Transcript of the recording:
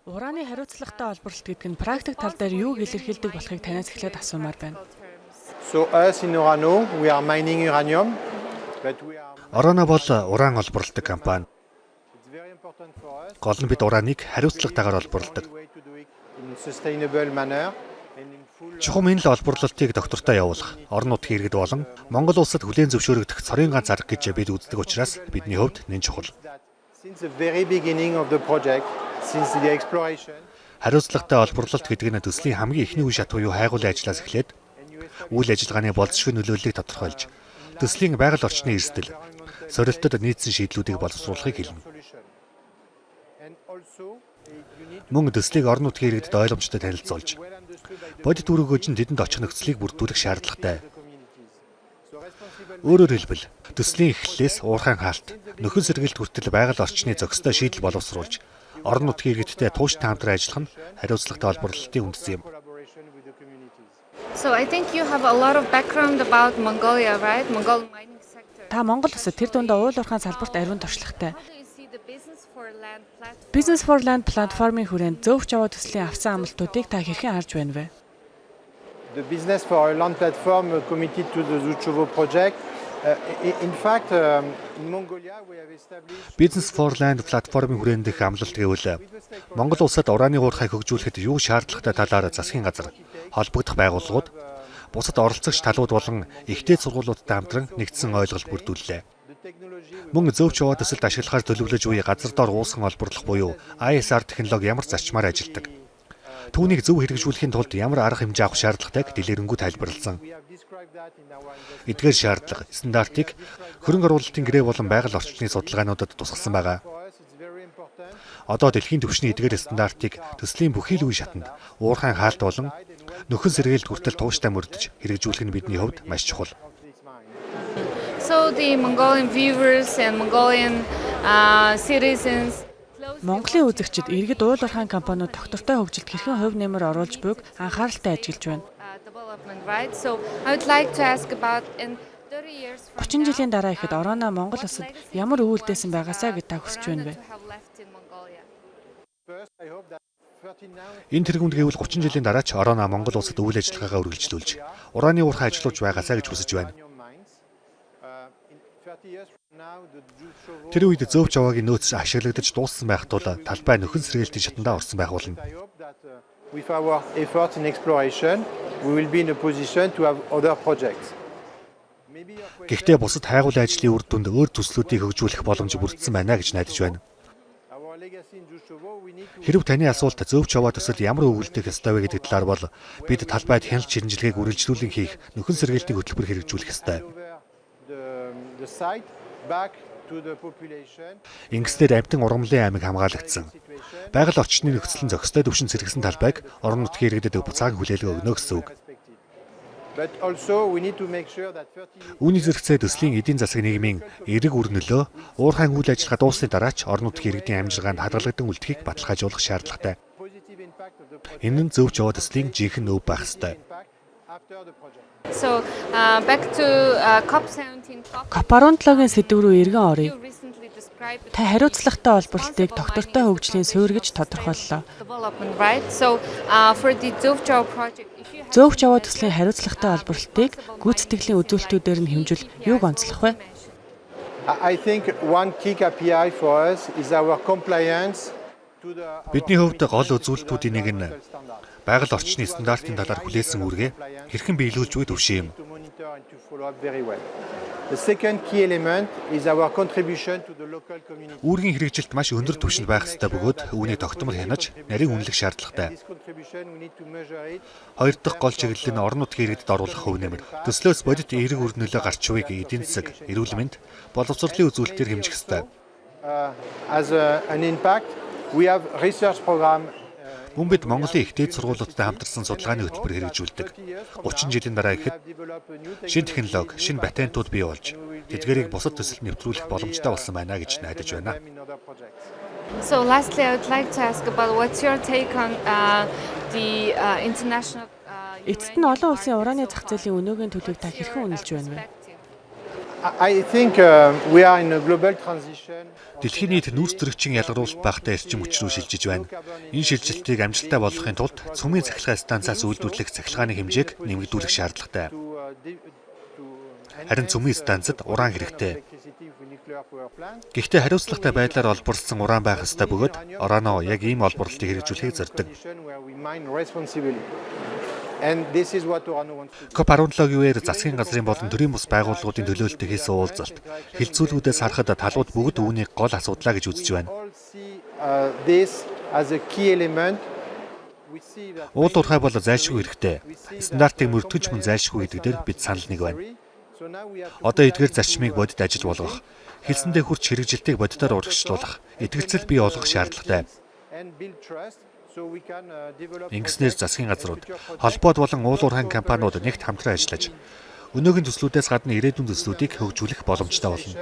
Ураны хариуцлагатай олборлолт гэдэг нь практик тал дээр юу илэрхийлдэг болохыг танаас эхлээд асуумаар байна. So us in Orano, we are mining uranium, but we are Орано бол уран олборлдог компани. it's very important for us Гол нь бид ураныг хариуцлагатайгаар олборлдог. way to do it in a sustainable manner and in full Чухам энэ л олборлолтыг доктортой явуулах, орон нутгийн иргэд болон Монгол улсад хүлээн зөвшөөрөгдөх цорын ганц арга гэж бид үздэг учраас бидний хувьд нэн чухал. that since the very beginning of the project, since the exploration Хариуцлагатай олборлолт гэдэг нь төслийн хамгийн эхний үе шат буюу хайгуулын ажлаас эхлээд үйл ажиллагааны болцшгүй нөлөөллийг тодорхойлж, төслийн байгаль орчны эрсдэл, сорилтод нийцсэн шийдлүүдийг боловсруулахыг хэлнэ. solution. And also you need Мөн төслийг орон нутгийн иргэдэд ойлгомжтой танилцуулж, well understood by бодит үүрэгөөж нь тэдэнд очих нөхцөлийг бүрдүүлэх шаардлагатай. the communities. So responsible Өөрөөр хэлбэл, төслийн эхлэлээс уурхайн хаалт, нөхөн сэргээлт хүртэл байгаль орчны зохистой шийдэл боловсруулж, орон нутгийн иргэдтэй тууштай хамтран ажиллах нь хариуцлагатай олборлолтын үндэс юм. collaboration with the communities. So I think you have a lot of background about Mongolia, right? Mongol mining sector. Та Монгол улсад тэр дундаа уул уурхайн салбарт ариун туршлагатай. How do you see the Business for Land platform? Business for Land платформын хүрээнд зөвхт Жава төслийн авсан амлалтуудыг та хэрхэн харж байна вэ? The Business for a Land platform committed to the Zhuchovo project. In fact, in Mongolia we have established Business for Land платформын хүрээнд дэх амлалт гэвэл Монгол улсад ураны уурхайг хөгжүүлэхэд юу шаардлагатай талаар засгийн газар, холбогдох байгууллагууд, бусад оролцогч талууд болон ихтэй сургуулиудтай хамтран нэгдсэн ойлголт бүрдүүллээ. the technology Мөн зөв Жава төсөлд ашиглахаар төлөвлөж буй газар дор уусган олборлох буюу ISR технологи ямар зарчмаар ажилладаг. Түүнийг зөв хэрэгжүүлэхийн тулд ямар арга хэмжээ авах шаардлагатайг дэлгэрэнгүй тайлбарласан. we have described that in our investment. Эдгээр шаардлага, стандартыг хөрөнгө оруулалтын гэрээ болон байгаль орчны судалгаануудад тусгасан байгаа. For us it's very important Одоо дэлхийн түвшний эдгээр стандартыг төслийн бүхий л үе шатанд уурхайн хаалт болон нөхөн сэргээлт хүртэл тууштай мөрдөж хэрэгжүүлэх нь бидний хувьд маш чухал. of this mine. So the Mongolian viewers and Mongolian citizens. Монголын үзэгчид иргэд уул уурхайн компаниуд доктортой хөгжилд хэрхэн хувь нэмэр оруулж буйг анхааралтай ажиллаж байна. Development, right? So I would like to ask about in 30 years from 30 жилийн дараа ихэд Орано Монгол улсад ямар өвөлдөөсөн байгаасаа гэж та хүсэж байна вэ? to have left in Mongolia. First I hope that 30 now Энэ тэргуунд гэвэл 30 жилийн дараа ч Орано Монгол улсад үйл ажиллагаагаа үргэлжлүүлж, ураны уурхай ажиллаж байгаасаа гэж хүсэж байна. uranium mines. In 30 years from now the Zhuchovo Тэр үед зөв Жавагийн нөөц ашиглагдаж дууссан байх тул талбай нөхөн сэргээлтийн шатандаа орсон байх болно. I hope that with our efforts in exploration we will be in a position to have other projects. Maybe your question, Гэхдээ бусад хайгуулын ажлын үр дүнд өөр төслүүдийг хөгжүүлэх боломж бүрдсэн байна гэж найдаж байна. our legacy in Zhuchovo we need to Хэрв таны асуулт зөв Жава төсөл ямар өвөлдөх ёстой вэ гэдэг талаар бол бид талбайд хяналт шинжилгээг үргэлжлүүлэн хийх нөхөн сэргээлтийн хөтөлбөр хэрэгжүүлэх ёстой. over the site back to the population Ингэснээр амтан ургамлын аймаг хамгаалагдсан. situation Байгаль орчны нөхцөлн зохистой төвшин сэргсэн талбайг орон нутгийн иргэдэд буцаагийн хүлээлгээ өгнө гэсэн үг. respected. But also we need to make sure that 30 Үүний зэрэгцээ төслийн эдийн засаг нийгмийн эрэг үр нөлөө уурхайн үйл ажиллагаа дуусны дараа ч орон нутгийн иргэдийн амжиргаанд хадгалагдсан үлдэхийг баталгаажуулах шаардлагатай. positive impact of the project Энэ нь зөв Жава төслийн жинхэнэ өв байх ёстой. impact after the project. So back to COP17 talk. КОП17-гийн сэдв рүү эргэн оръё. You recently described Та хариуцлагатай олборлолтыг доктортой хөгжлийн суурь гэж тодорхойллоо. development, right? So for the Zhovjov project, if you have Зөвхт Жава төслийн хариуцлагатай олборлолтыг гүйцэтгэлийн үзүүлэлтүүдээр нь хэмжүүл юуг онцлох вэ? I think one key KPI for us is our compliance to the Бидний хувьд гол үзүүлэлтүүдийн нэг нь standard. байгаль орчны стандартын талаар хүлээсэн үүргээ хэрхэн биелүүлж буй төвшин юм. To monitor and to follow up very well. The second key element is our contribution to the local community. Үүргийн хэрэгжилт маш өндөр түвшинд байх ёстой бөгөөд үүний тогтмол хянаж нарийн үнэлэх шаардлагатай. This contribution we need to measure it Хоёр дахь гол чиглэл нь орон нутгийн иргэдэд оруулах хөв нэмэр. Төслөөс бодит эерэг үр нөлөө гарч буйг эдийн засаг, эрүүл мэнд, боловсролын үзүүлэлтээр хэмжих ёстой. as an impact. We have research program Мөн бид Монголын их дээд сургуулиудтай хамтарсан судалгааны хөтөлбөр хэрэгжүүлдэг. 30 жилийн дараа ихэд шинэ технологи, шинэ патентууд бий болж тэдгээрийг бусад төсөлд нэвтрүүлэх боломжтой болсон байна гэж найдаж байна. So lastly, I would like to ask about what's your take on the international Эцэст нь олон улсын ураны зах зээлийн өнөөгийн төлөвийг та хэрхэн үнэлж байна вэ? I think we are in a global transition. Дэлхийн нийт нүүрс зөрөгчийн ялгаруулалт багтаа эрчим хүч рүү шилжиж байна. Энэ шилжилтийг амжилттай болгохын тулд цөмийн цахилгаан станцаас үйлдвэрлэх цахилгааны хэмжээг нэмэгдүүлэх шаардлагатай. Харин цөмийн станцад уран хэрэгтэй. Гэхдээ хариуцлагатай байдлаар олборлсон уран байх ёстой бөгөөд орооно яг ийм олборлолтыг хэрэгжүүлэхийг зорддог. COP17-гээр засгийн газрын болон төрийн бус байгууллагуудын төлөөлөлтөд хийсэн уулзалт хилцүүлгүүдээс харахад талууд бүгд үүнийг гол асуудлаа гэж үзэж байна. Уул уурхай бол зайлшгүй хэрэгтэй. Стандартыг мөрдөж мөн зайлшгүй гэдэг дээр бид санал нэг байна. Одоо эдгээр зарчмыг бодит ажил болгох, хэлсэндээ хүрч хэрэгжилтийг бодитоор урагшлуулах, итгэлцэл бий болгох шаардлагатай. Ингэснээр засгийн газрууд, холбоод болон уул уурхайн компаниуд нэгт хамтран ажиллаж, өнөөгийн төслүүдээс гадна ирээдүйн төслүүдийг хөгжүүлэх боломжтой болно.